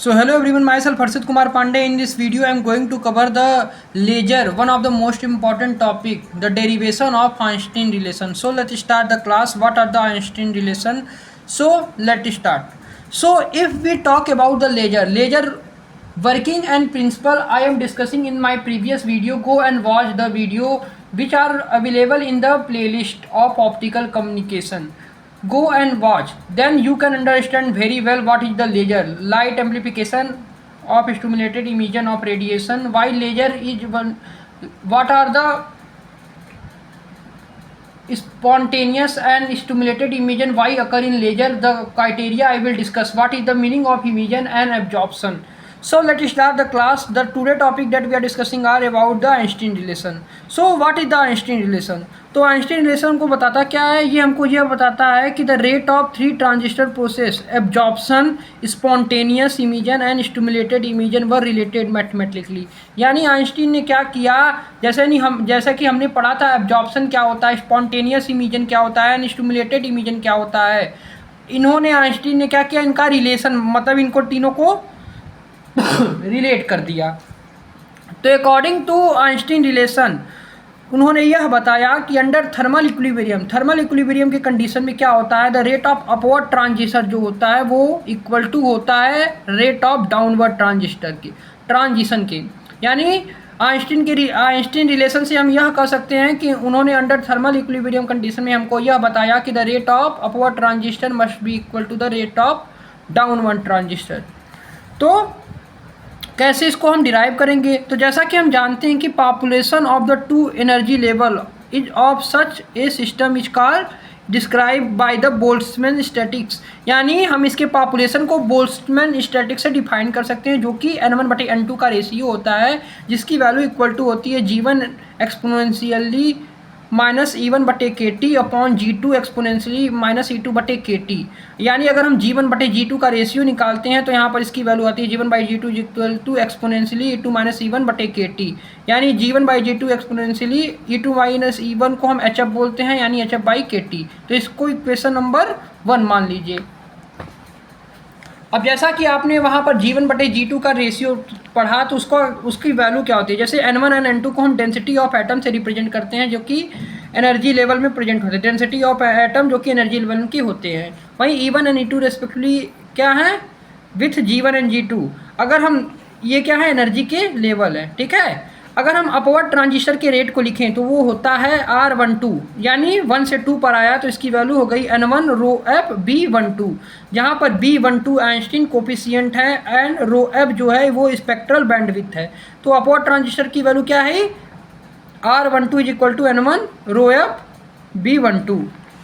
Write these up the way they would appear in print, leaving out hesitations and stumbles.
So hello everyone, myself Harshit Kumar Pandey. In this video I am going to cover the ledger, one of the most important topic, the derivation of Einstein relation. So let's start the class. What are the Einstein relation? So let's start. So if we talk about the ledger working and principle I am discussing in my previous video. Go and watch the video which are available in the playlist of optical communication. Go and watch, then you can understand very well what is the laser, light amplification of stimulated emission of radiation, why laser is one, what are the spontaneous and stimulated emission, why occur in laser, the criteria I will discuss, what is the meaning of emission and absorption. So let's start the class. The today topic that we are discussing are about the Einstein relation. So what is the Einstein relation? तो Einstein relation को बताता क्या है, ये हमको यह बताता है कि the rate of three transistor process absorption, spontaneous emission and stimulated emission were related mathematically. यानी आइंस्टीन ने क्या किया, जैसे कि हमने पढ़ा था एब्जॉर्प्शन क्या होता है, स्पॉन्टेनियस इमिजन क्या होता है एंड स्टिमुलेटेड इमिजन क्या होता है। इन्होंने आइंस्टीन ने क्या किया, इनका रिलेशन मतलब इनको तीनों को रिलेट कर दिया। तो अकॉर्डिंग टू आइंस्टीन रिलेशन उन्होंने यह बताया कि अंडर थर्मल इक्विलिब्रियम के कंडीशन में क्या होता है, the rate of upward transition जो होता है वो इक्वल टू होता है रेट ऑफ डाउनवर्ड ट्रांजिशन के। यानी आइंस्टीन रिलेशन से हम यह कह सकते हैं कि उन्होंने अंडर थर्मल इक्विलिब्रियम कंडीशन में हमको यह बताया कि the rate of upward transition must be equal to the rate of downward transition. तो कैसे इसको हम डिराइव करेंगे, तो जैसा कि हम जानते हैं कि population of the to energy level is of such A system is called describe by the Boltzmann statics. यानी हम इसके पॉपुलेशन को बोल्ट्जमैन स्टैटिक्स से डिफाइन कर सकते हैं, जो कि n1/n2 का रेशियो होता है, जिसकी वैल्यू इक्वल टू होती है g1 exponentially -E1/kT upon G2 exponentially -E2/kT। यानी अगर हम G1/G2 का रेशियो निकालते हैं तो यहाँ पर इसकी वैल्यू आती है G1/G2 equal to exponentially E2 -E1/kT। यानी G1/G2 एक्सपोनेंशियली E2 -E1 को हम HF बोलते हैं, यानी HF/kT। तो इसको इक्वेशन नंबर 1 मान लीजिए। अब जैसा कि आपने वहाँ पर G1/G2 का रेशियो पढ़ा, तो उसकी वैल्यू क्या होती है, जैसे N1 और N2 को हम डेंसिटी ऑफ एटम से रिप्रेजेंट करते हैं, जो कि एनर्जी लेवल में प्रेजेंट होते हैं, डेंसिटी ऑफ एटम जो कि एनर्जी लेवल के होते हैं। वहीं E1 और E2 रेस्पेक्टिवली क्या है विथ G1 एंड G2। अगर हम ये क्या है एनर्जी के लेवल है, ठीक है। अगर हम अपवर्ड ट्रांजिस्टर के रेट को लिखें तो वो होता है R12, यानी 1 से 2 पर आया तो इसकी वैल्यू हो गई N1 रो एफ B12, जहाँ पर B12 आइंस्टीन कोफिशिएंट है एंड रो एफ जो है वो स्पेक्ट्रल बैंडविड्थ है। तो अपवर्ड ट्रांजिस्टर की वैल्यू क्या है, R12 is equal to N1 rho F B12।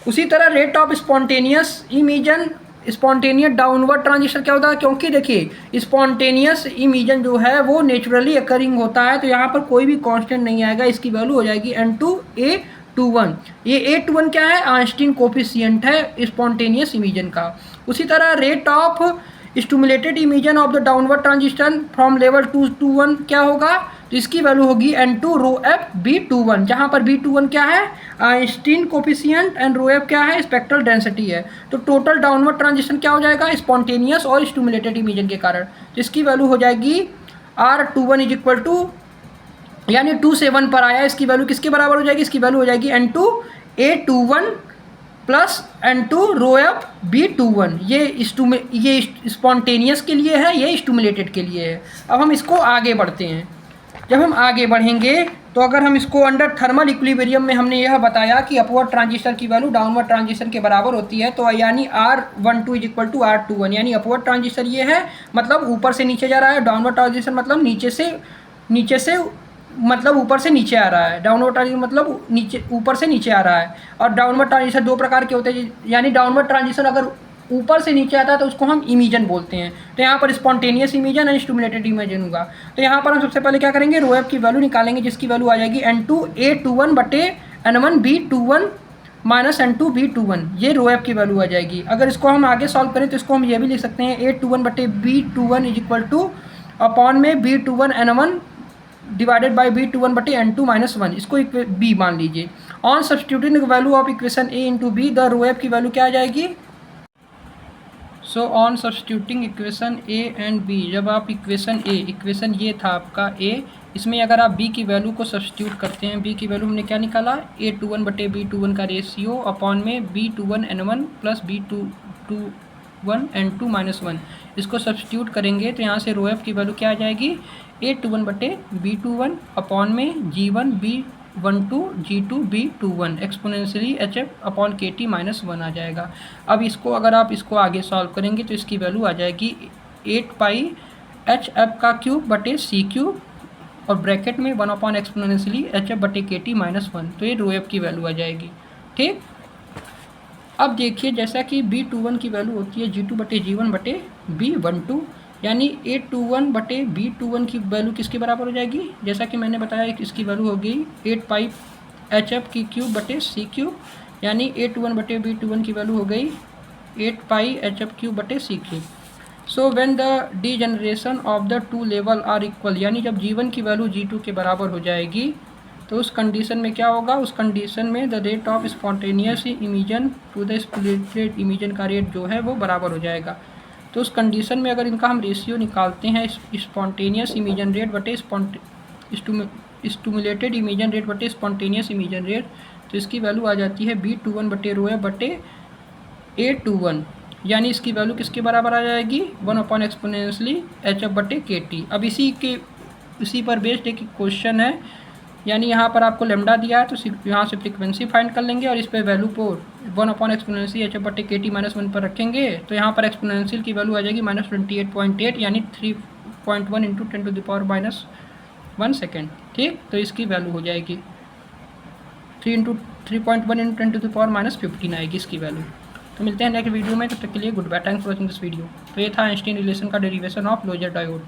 उसी तरह rate of spontaneous emission, spontaneous downward transition क्या होता है, क्योंकि देखिए स्पॉन्टेनियस इमिजन जो है वो नेचुरली अकरिंग होता है, तो यहाँ पर कोई भी कांस्टेंट नहीं आएगा, इसकी वैल्यू हो जाएगी N2A21। ये A21 क्या है, आइंस्टीन कोफिशिएंट है स्पॉन्टेनियस इमिजन का। उसी तरह rate of stimulated emission of the downward transition from level 2 to 1 क्या होगा, तो इसकी वैल्यू होगी N2 रो एफ B21, जहाँ पर B21 क्या है Einstein coefficient and rho F क्या है स्पेक्ट्रल डेंसिटी है। तो टोटल डाउनवर्ड ट्रांजिशन क्या हो जाएगा स्पॉन्टेनियस और स्टिमुलेटेड इमिजन के कारण, तो इसकी वैल्यू हो जाएगी R21 इज इक्वल टू, यानी 2 से 1 पर आया, इसकी वैल्यू किसके बराबर हो जाएगी, इसकी वैल्यू हो जाएगी N2A21 प्लस N2 रो एफ B21। ये स्पॉन्टेनियस के लिए है, ये स्टिमुलेटेड के लिए है। अब हम इसको आगे बढ़ते हैं। जब हम आगे बढ़ेंगे तो अगर हम इसको अंडर थर्मल इक्विलिब्रियम में हमने यह बताया कि अपवर्ड ट्रांजिस्टर की वैल्यू डाउनवर्ड ट्रांजिशन के बराबर होती है, तो यानी R12 is equal to R21, यानी अपवर्ड ट्रांजिस्टर ये है मतलब ऊपर से नीचे जा रहा है, डाउनवर्ड ट्रांजिशन मतलब नीचे से मतलब ऊपर से नीचे आ रहा है, डाउनवर्ड ट्रांजिशन मतलब ऊपर से नीचे आ रहा है। और डाउनवर्ड ट्रांजिशन दो प्रकार के होते हैं, यानी डाउनवर्ड ट्रांजिशन अगर ऊपर से नीचे आता है तो उसको हम इमिजन बोलते हैं। तो यहाँ पर spontaneous emission and stimulated emission होगा। तो यहाँ पर हम सबसे पहले क्या करेंगे, रो एफ की वैल्यू निकालेंगे, जिसकी वैल्यू आ जाएगी N2A21/N1B21 -N2B21, ये रो एफ की वैल्यू आ जाएगी। अगर इसको हम आगे सॉल्व करें तो इसको हम ये भी लिख सकते हैं A21/B21 is equal two upon में B21 N1 divided by B21/N2 -1, इसको B मान लीजिए। On substituting the value of equation A into B, the rho F की वैल्यू क्या आ जाएगी so on substituting equation A and B, जब आप इक्वेशन ये था आपका ए, इसमें अगर आप b की वैल्यू को सब्स्टिट्यूट करते हैं, b की वैल्यू हमने क्या निकाला, a21 बटे b21 का रेशियो अपॉन में b21 n1 plus b21 n2 minus 1, इसको सब्स्टिट्यूट करेंगे तो यहाँ से रो एफ की वैल्यू क्या आ जाएगी, a21 बटे b21 अपॉन में g1 b12 g2 b21 exponentially HF upon KT minus 1 आ जाएगा। अब इसको अगर आप इसको आगे सॉल्व करेंगे तो इसकी वैल्यू आ जाएगी 8 पाई HF का क्यूब बटे C क्यूब और ब्रैकेट में 1 अपॉन एक्सपोनेंशियली HF बटे KT माइनस 1, तो ये रो एफ की वैल्यू आ जाएगी। ठीक, अब देखिए जैसा कि B21 की वैल्यू होती है G2 बटे G1 बटे B12, यानी A21 बटे B21 की वैल्यू किसके बराबर हो जाएगी, जैसा कि मैंने बताया इसकी वैल्यू हो गई 8 पाई HF की क्यूब बटे C क्यूब, यानी A21 बटे B21 की वैल्यू हो गई 8 पाई HF क्यूब बटे C cube. So when the degeneration of the two level are equal, यानी जब G1 की वैल्यू G2 के बराबर हो जाएगी तो उस कंडीशन में क्या होगा, उस कंडीशन में the rate of spontaneous emission to the splitted emission का रेट जो है वो बराबर हो जाएगा। तो उस कंडीशन में अगर इनका हम रेशियो निकालते हैं स्पॉन्टेनियस इमिजन रेट बटे स्टिमुलेटेड इमिजन रेट बटे स्पॉन्टेनियस इमिजन रेट, तो इसकी वैल्यू आ जाती है B21 बटे रो एफ बटे A21, यानी इसकी वैल्यू किसके बराबर आ जाएगी, 1 अपॉन एक्सपोनेंशियली HF बटे KT। अब इसी पर बेस्ड एक क्वेश्चन है, यानी यहाँ पर आपको लेमडा दिया है तो यहाँ से फ्रीक्वेंसी फाइंड कर लेंगे और इस पर वैल्यू को 1 अपॉन एक्सपोनेंशियल HF बटे KT माइनस 1 पर रखेंगे तो यहाँ पर एक्सपोनेंशियल की वैल्यू आ जाएगी -28.8, यानी 3.1 into 10 to the power -1 second. ठीक, तो इसकी वैल्यू हो जाएगी 3.1 इंटू 10 टू द पावर -15 आएगी इसकी वैल्यू। तो मिलते हैं नेक्स्ट वीडियो में, तब तक के लिए good bye, thanks for watching this video. तो ये था आइंस्टीन रिलेशन का डेरिवेशन ऑफ क्लोजर डायोड।